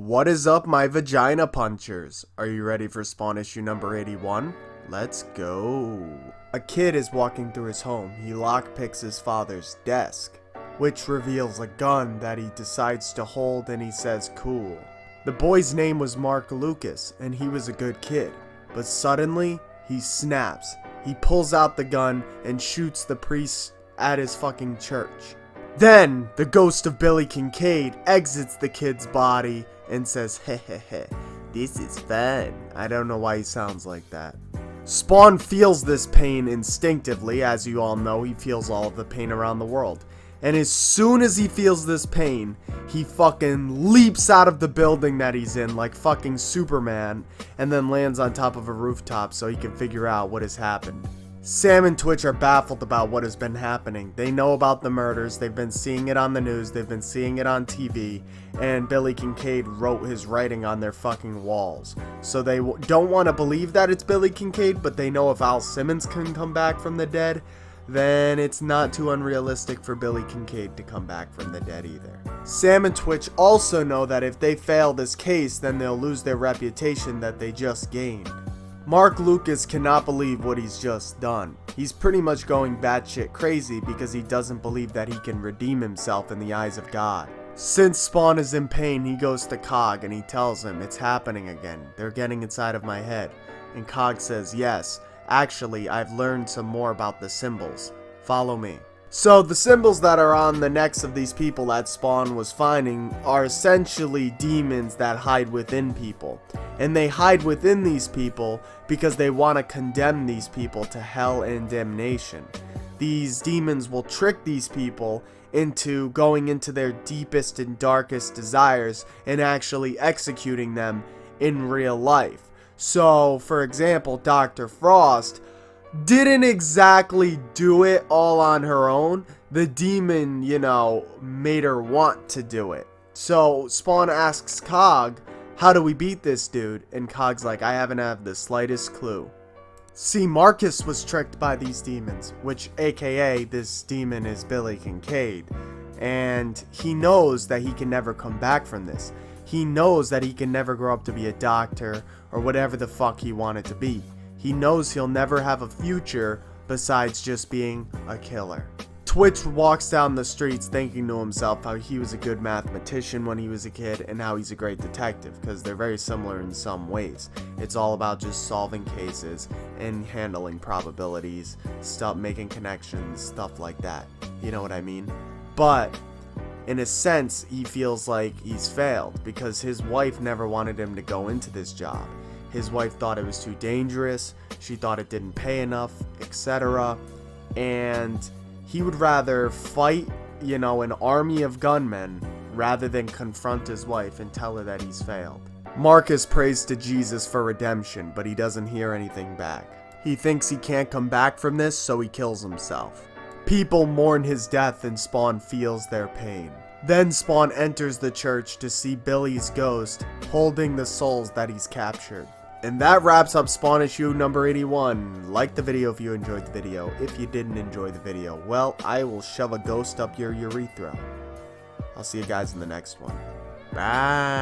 What is up, my vagina punchers? Are you ready for Spawn issue number 81? Let's go. A kid is walking through his home. He lockpicks his father's desk, which reveals a gun that he decides to hold, and he says cool. The boy's name was Mark Lucas, and he was a good kid. But suddenly, he snaps. He pulls out the gun and shoots the priest at his fucking church. Then, the ghost of Billy Kincaid exits the kid's body and says, heh, this is fun. I don't know why he sounds like that. Spawn feels this pain instinctively. As you all know, he feels all of the pain around the world. And as soon as he feels this pain, he fucking leaps out of the building that he's in like fucking Superman, and then lands on top of a rooftop so he can figure out what has happened. Sam and Twitch are baffled about what has been happening. They know about the murders, they've been seeing it on the news, they've been seeing it on TV, and Billy Kincaid wrote his writing on their fucking walls. So they don't want to believe that it's Billy Kincaid, but they know if Al Simmons can come back from the dead, then it's not too unrealistic for Billy Kincaid to come back from the dead either. Sam and Twitch also know that if they fail this case, then they'll lose their reputation that they just gained. Mark Lucas cannot believe what he's just done. He's pretty much going batshit crazy because he doesn't believe that he can redeem himself in the eyes of God. Since Spawn is in pain, he goes to Cog and he tells him, it's happening again. They're getting inside of my head. And Cog says, yes, actually, I've learned some more about the symbols. Follow me. So the symbols that are on the necks of these people that Spawn was finding are essentially demons that hide within people. And they hide within these people because they want to condemn these people to hell and damnation. These demons will trick these people into going into their deepest and darkest desires and actually executing them in real life. So, for example, Dr. Frost didn't exactly do it all on her own. The demon, made her want to do it. So Spawn asks Cog, how do we beat this dude? And Cog's like, I haven't had the slightest clue. See, Marcus was tricked by these demons, which aka this demon is Billy Kincaid. And he knows that he can never come back from this. He knows that he can never grow up to be a doctor or whatever the fuck he wanted to be. He knows he'll never have a future besides just being a killer. Twitch walks down the streets thinking to himself how he was a good mathematician when he was a kid and how he's a great detective, because they're very similar in some ways. It's all about just solving cases and handling probabilities, making connections, stuff like that. You know what I mean? But in a sense, he feels like he's failed because his wife never wanted him to go into this job. His wife thought it was too dangerous, she thought it didn't pay enough, etc. And he would rather fight, an army of gunmen rather than confront his wife and tell her that he's failed. Marcus prays to Jesus for redemption, but he doesn't hear anything back. He thinks he can't come back from this, so he kills himself. People mourn his death and Spawn feels their pain. Then Spawn enters the church to see Billy's ghost holding the souls that he's captured. And that wraps up Spawn issue number 81. Like the video if you enjoyed the video. If you didn't enjoy the video, well, I will shove a ghost up your urethra. I'll see you guys in the next one. Bye.